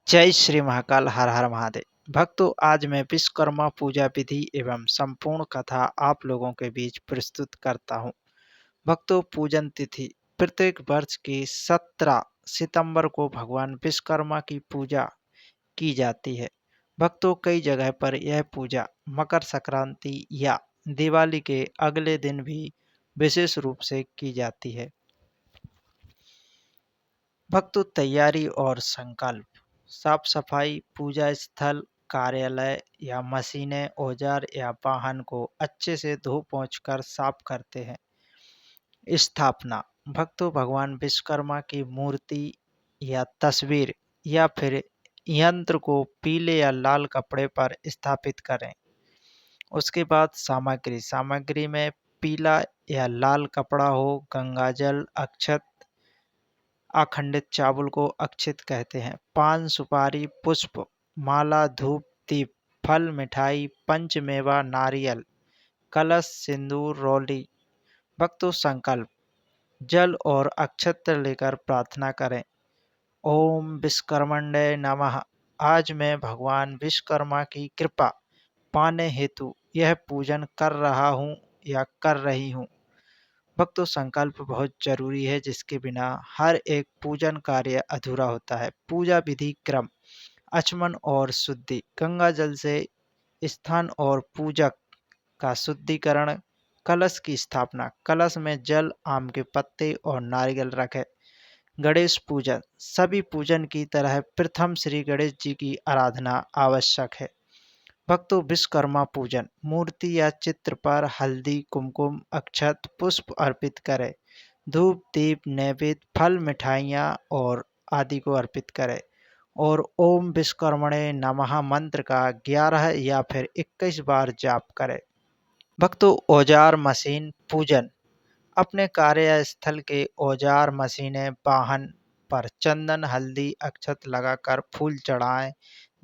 जय श्री महाकाल हर हर महादेव। भक्तों, आज मैं विश्वकर्मा पूजा विधि एवं संपूर्ण कथा आप लोगों के बीच प्रस्तुत करता हूँ। भक्तों, पूजन तिथि प्रत्येक वर्ष की 17 सितंबर को भगवान विश्वकर्मा की पूजा की जाती है। भक्तों, कई जगह पर यह पूजा मकर संक्रांति या दिवाली के अगले दिन भी विशेष रूप से की जाती है। भक्तों, तैयारी और संकल्प। साफ सफाई। पूजा स्थल, कार्यालय या मशीनें, औजार या वाहन को अच्छे से धो पोंछ कर साफ करते हैं। स्थापना। भक्तों, भगवान विश्वकर्मा की मूर्ति या तस्वीर या फिर यंत्र को पीले या लाल कपड़े पर स्थापित करें। उसके बाद सामग्री। सामग्री में पीला या लाल कपड़ा हो, गंगाजल, अक्षत, अखंडित चावल को अक्षित कहते हैं, पान, सुपारी, पुष्प, माला, धूप, दीप, फल, मिठाई, पंचमेवा, नारियल, कलश, सिंदूर, रोली। भक्तों, संकल्प। जल और अक्षत लेकर प्रार्थना करें। ओम विश्वकर्मण्य नमः। आज मैं भगवान विश्वकर्मा की कृपा पाने हेतु यह पूजन कर रहा हूँ या कर रही हूँ। भक्तों, संकल्प बहुत जरूरी है, जिसके बिना हर एक पूजन कार्य अधूरा होता है। पूजा विधि क्रम। आचमन और शुद्धि। गंगा जल से स्थान और पूजक का शुद्धिकरण। कलश की स्थापना। कलश में जल, आम के पत्ते और नारियल रखें। गणेश पूजन। सभी पूजन की तरह प्रथम श्री गणेश जी की आराधना आवश्यक है। भक्तों, विश्वकर्मा पूजन। मूर्ति या चित्र पर हल्दी, कुमकुम, अक्षत, पुष्प अर्पित करें। धूप, दीप, नैवेद्य, फल, मिठाइयाँ और आदि को अर्पित करें और ओम विश्वकर्मणे नमः मंत्र का 11 या फिर 21 बार जाप करें। भक्तों, औजार मशीन पूजन। अपने कार्यस्थल के औजार, मशीनें, वाहन पर चंदन, हल्दी, अक्षत लगाकर फूल चढ़ाएं।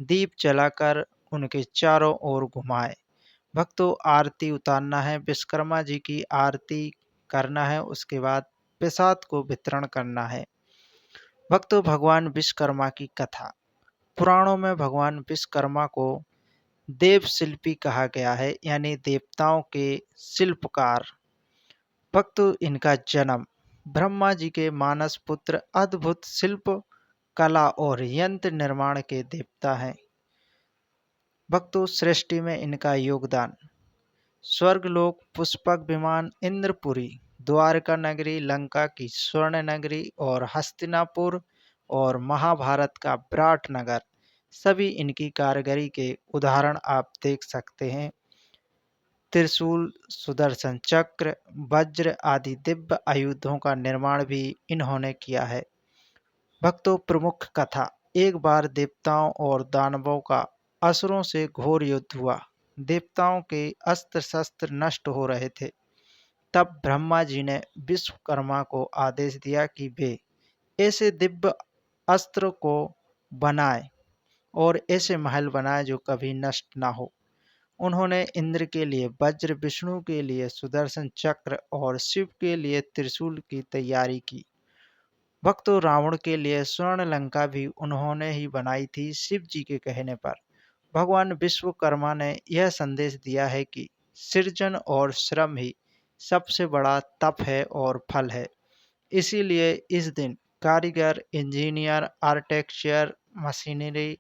दीप जलाकर उनके चारों ओर घुमाएं। भक्तों, आरती उतारना है। विश्वकर्मा जी की आरती करना है। उसके बाद प्रसाद को वितरण करना है। भक्तों, भगवान विश्वकर्मा की कथा। पुराणों में भगवान विश्वकर्मा को देव शिल्पी कहा गया है, यानी देवताओं के शिल्पकार। भक्तों, इनका जन्म। ब्रह्मा जी के मानस पुत्र, अद्भुत शिल्प कला और यंत्र निर्माण के देवता हैं। भक्तों, सृष्टि में इनका योगदान। स्वर्गलोक, पुष्पक विमान, इंद्रपुरी, द्वारका नगरी, लंका की स्वर्ण नगरी और हस्तिनापुर और महाभारत का विराट नगर, सभी इनकी कारीगरी के उदाहरण आप देख सकते हैं। त्रिशूल, सुदर्शन चक्र, वज्र आदि दिव्य आयुधों का निर्माण भी इन्होंने किया है। भक्तों, प्रमुख कथा। एक बार देवताओं और दानवों का असुरों से घोर युद्ध हुआ। देवताओं के अस्त्र शस्त्र नष्ट हो रहे थे। तब ब्रह्मा जी ने विश्वकर्मा को आदेश दिया कि वे ऐसे दिव्य अस्त्र को बनाए और ऐसे महल बनाए जो कभी नष्ट ना हो। उन्होंने इंद्र के लिए वज्र, विष्णु के लिए सुदर्शन चक्र और शिव के लिए त्रिशूल की तैयारी की। भक्तों, रावण के लिए स्वर्ण लंका भी उन्होंने ही बनाई थी, शिव जी के कहने पर। भगवान विश्वकर्मा ने यह संदेश दिया है कि सृजन और श्रम ही सबसे बड़ा तप है और फल है। इसीलिए इस दिन कारीगर, इंजीनियर, आर्किटेक्चर, मशीनरी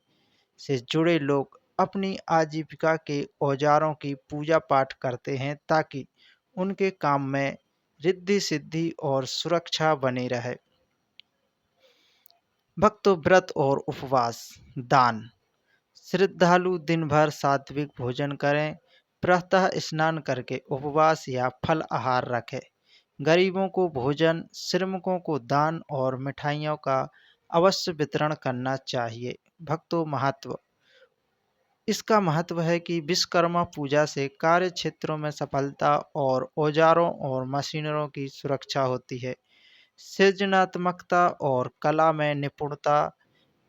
से जुड़े लोग अपनी आजीविका के औजारों की पूजा पाठ करते हैं, ताकि उनके काम में रिद्धि सिद्धि और सुरक्षा बनी रहे। भक्तों, व्रत और उपवास। दान। श्रद्धालु दिन भर सात्विक भोजन करें। प्रातः स्नान करके उपवास या फल आहार रखें। गरीबों को भोजन, श्रमिकों को दान और मिठाइयों का अवश्य वितरण करना चाहिए। भक्तों, महत्व। इसका महत्व है कि विश्वकर्मा पूजा से कार्य क्षेत्रों में सफलता और औजारों और मशीनरों की सुरक्षा होती है। सृजनात्मकता और कला में निपुणता,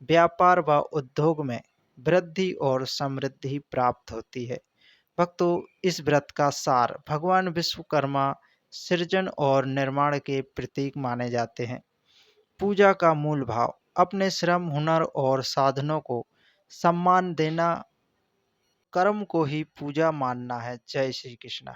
व्यापार व उद्योग में वृद्धि और समृद्धि प्राप्त होती है। भक्तों, इस व्रत का सार। भगवान विश्वकर्मा सृजन और निर्माण के प्रतीक माने जाते हैं। पूजा का मूल भाव। अपने श्रम, हुनर और साधनों को सम्मान देना, कर्म को ही पूजा मानना है। जय श्री कृष्णा।